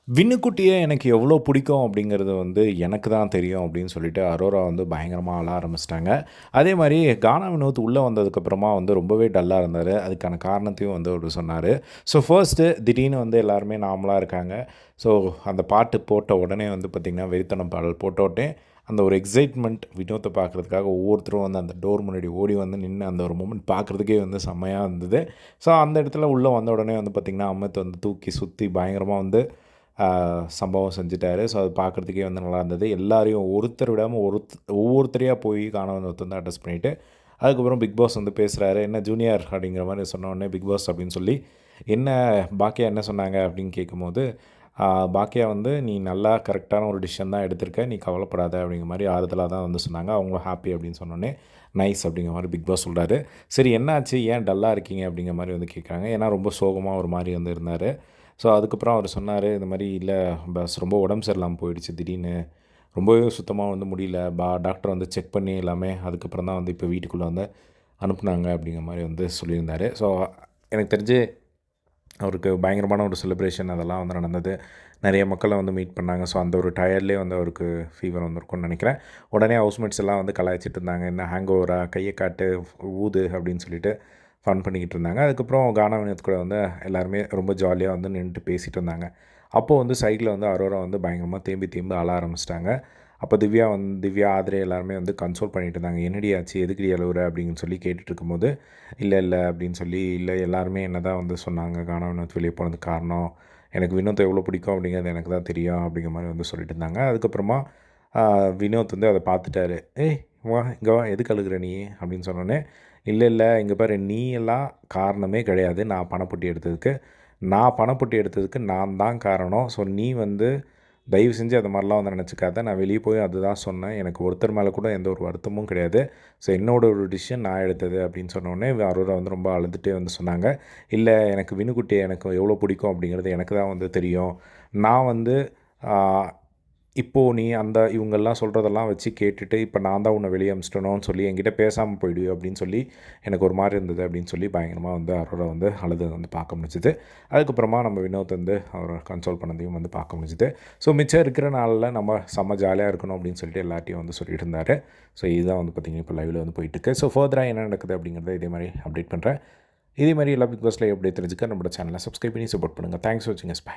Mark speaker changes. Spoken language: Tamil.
Speaker 1: விண்ணுக்குட்டிய எனக்கு எவ்வளோ பிடிக்கும் அப்படிங்கிறது வந்து எனக்கு தான் தெரியும் அப்படின்னு சொல்லிட்டு அரோரா வந்து பயங்கரமா அழ ஆரம்பிச்சுட்டாங்க. அதே மாரி கானா வினோத் உள்ள வந்ததுக்கப்புறமா வந்து ரொம்பவே டல்லா இருந்தாரு. அதுக்கான காரணத்தையும் வந்து அவரு சொன்னாரு. ஸோ ஃபர்ஸ்ட்டு திடீர்னு வந்து எல்லாருமே நார்மலா இருக்காங்க. ஸோ அந்த பாட்டு போட்ட உடனே வந்து பார்த்திங்கன்னா, வெறித்தனம் பாடல் போட்ட உடனே அந்த ஒரு எக்ஸைட்மெண்ட் வினோத்த பார்க்குறதுக்காக ஒவ்வொருத்தரும் வந்து அந்த டோர் முன்னாடி ஓடி வந்து நின்னு அந்த ஒரு மொமெண்ட் பார்க்குறதுக்கே வந்து செம்மையா இருந்தது. ஸோ அந்த இடத்துல உள்ள வந்த உடனே வந்து பார்த்திங்கன்னா, அமித் வந்து தூக்கி சுத்தி பயங்கரமா வந்து சம்பவம் செஞ்சுட்டாரு. ஸோ அது பார்க்குறதுக்கே வந்து நல்லா இருந்தது. எல்லாரையும் ஒருத்தர் விடாம ஒவ்வொருத்தரையா போய் காணவன் வந்து அட்ரஸ் பண்ணிட்டு, அதுக்கப்புறம் பிக் பாஸ் வந்து பேசுறாரு. "என்ன ஜூனியர்" அப்படிங்கிற மாரி சொன்ன உடனே பிக் பாஸ் அப்படின்னு சொல்லி, "என்ன பாக்கியா என்ன சொன்னாங்க?" அப்படின்னு கேட்கும்போது, பாக்கியா வந்து, "நீ நல்லா கரெக்டான ஒரு டிசிஷன் தான் எடுத்திருக்க. நீ கவலைப்படாத" அப்படிங்கிற மாரி ஆறுதலா தான் வந்து சொன்னாங்க. அவங்களும் ஹாப்பி அப்படின்னு சொன்னோனே, "நைஸ்" அப்படிங்கிற மாரி பிக் பாஸ் சொல்றாரு. "சரி என்னாச்சு? ஏன் டல்லா இருக்கீங்க?" அப்படிங்கிற மாரி வந்து கேட்குறாங்க. ஏன்னா ரொம்ப சோகமா ஒரு மாரி வந்து இருந்தாரு. ஸோ அதுக்கப்புறம் அவர் சொன்னாரு, இந்த மாரி "இல்ல பஸ் ரொம்ப உடம்பு சரியில்லாம போயிடுச்சு திடீர்னு. ரொம்பவே சுத்தமா வந்து முடியல. டாக்டர் வந்து செக் பண்ணி எல்லாமே அதுக்கப்புறம் தான் வந்து இப்போ வீட்டுக்குள்ள வந்து அனுப்புனாங்க." அப்படிங்கிற மாரி வந்து சொல்லியிருந்தாரு. ஸோ எனக்கு தெரிஞ்சு அவருக்கு பயங்கரமான ஒரு செலிப்ரேஷன் அதெல்லாம் வந்து நடந்தது. நெறைய மக்கள வந்து மீட் பண்ணாங்க. ஸோ அந்த ஒரு டயர்ட்லேயே வந்து அவருக்கு ஃபீவர் வந்திருக்கும்னு நெனைக்கிறேன். உடனே ஹவுஸ்மேட்ஸ் எல்லாம் வந்து கலாய்ச்சிட்டு இருந்தாங்க. "என்ன ஹேங் ஓவரா? கைய காட்டு, ஊது" அப்படின்னு சொல்லிட்டு ஃபன் பண்ணிக்கிட்டு இருந்தாங்க. அதுக்கப்புறம் கானா வினோத் கூட வந்து எல்லாருமே ரொம்ப ஜாலியா வந்து நின்னுட்டு பேசிட்டு இருந்தாங்க. அப்போ வந்து சைட்ல வந்து அரோரா வந்து பயங்கரமா தேம்பி தேம்பி அழ ஆரம்பிச்சுட்டாங்க. அப்போ திவ்யா, ஆத்ரே எல்லாருமே வந்து கன்சோல் பண்ணிட்டு இருந்தாங்க. "என்னடி ஆச்சு? எதுக்குடி அழுவுற?" அப்படின்னு சொல்லி கேட்டுட்டு இருக்கும்போது, இல்ல அப்படின்னு சொல்லி, "இல்ல எல்லாருமே என்ன தான் வந்து சொன்னாங்க. கானா வினோத் வெளிய போனதுக்கு காரணம். எனக்கு வினோத்த எவ்வளோ பிடிக்கும் அப்படிங்கிறது எனக்கு தான் தெரியும்." அப்படிங்கிற மாரி வந்து சொல்லிட்டு இருந்தாங்க. அதுக்கப்புறமா ஆ வினோத் வந்து அத பார்த்துட்டாரு. "ஏய் வா, இங்க வா. எதுக்கு அழுகுற நீ?" அப்படின்னு சொன்னோனே, இல்ல. இங்க பாரு நீ எல்லாம் காரணமே கிடையாது. நான் பணப்பொட்டி எடுத்ததுக்கு. நான் பணப்பொட்டி எடுத்ததுக்கு நான் தான் காரணம். ஸோ நீ வந்து தயவு செஞ்சு அது மாரிலாம் வந்து நெனச்சுக்காத. நான் வெளிய போய் அதுதான் சொன்னேன். எனக்கு ஒருத்தர் மேல கூட எந்த ஒரு வருத்தமும் கிடையாது. ஸோ என்னோட ஒரு டிசிஷன் நான் எடுத்தது அப்படின்னு சொன்னோனே, அரோரா வந்து ரொம்ப அழுதுட்டே வந்து சொன்னாங்க. இல்ல எனக்கு வினுக்குட்டிய எனக்கு எவ்வளோ பிடிக்கும் அப்படிங்கிறது எனக்கு தான் வந்து தெரியும். நான் வந்து ஆ இப்போ நீ இவங்கெல்லாம் சொல்கிறதெல்லாம் வச்சு கேட்டுட்டு, இப்போ நான் தான் உன்ன வெளிய அனுப்பிச்சிட்டனோன்னு சொல்லி என்கிட்ட பேசாம போயிடுவியோ அப்படின்னு சொல்லி எனக்கு ஒரு மாரி இருந்தது அப்படின்னு சொல்லி பயங்கரமா வந்து அரோரா வந்து அழுதத வந்து பார்க்க முடிஞ்சுது. அதுக்கப்புறமா நம்ம வினோத் வந்து அவர கன்சோல் பண்ணதையும் வந்து பார்க்க முடிஞ்சுது. ஸோ மிச்சம் இருக்கிற நாள்ல நம்ம செம்ம ஜாலியா இருக்கணும் அப்படின்னு சொல்லிட்டு எல்லார்ட்டயும் வந்து சொல்லிட்டு இருந்தாரு. ஸோ இதுதான் வந்து பார்த்தீங்கன்னா, இப்போ லைவ்ல வந்து போயிட்டுருக்கு. ஸோ ஃபர்தரா என்ன நடக்குது அப்படிங்கிறத இதே மாரி அப்டேட் பண்றேன். இதே மாரி எல்லா பிக் பாஸ் லைவ் அப்டேட் தெரிஞ்சுக்க நம்மளோட சேனலை சப்ஸ்கிரைப் பண்ணி சப்போர்ட் பண்ணுங்க. தேங்க்ஸ் ஃபார் வாட்சிங் அஸ். பை.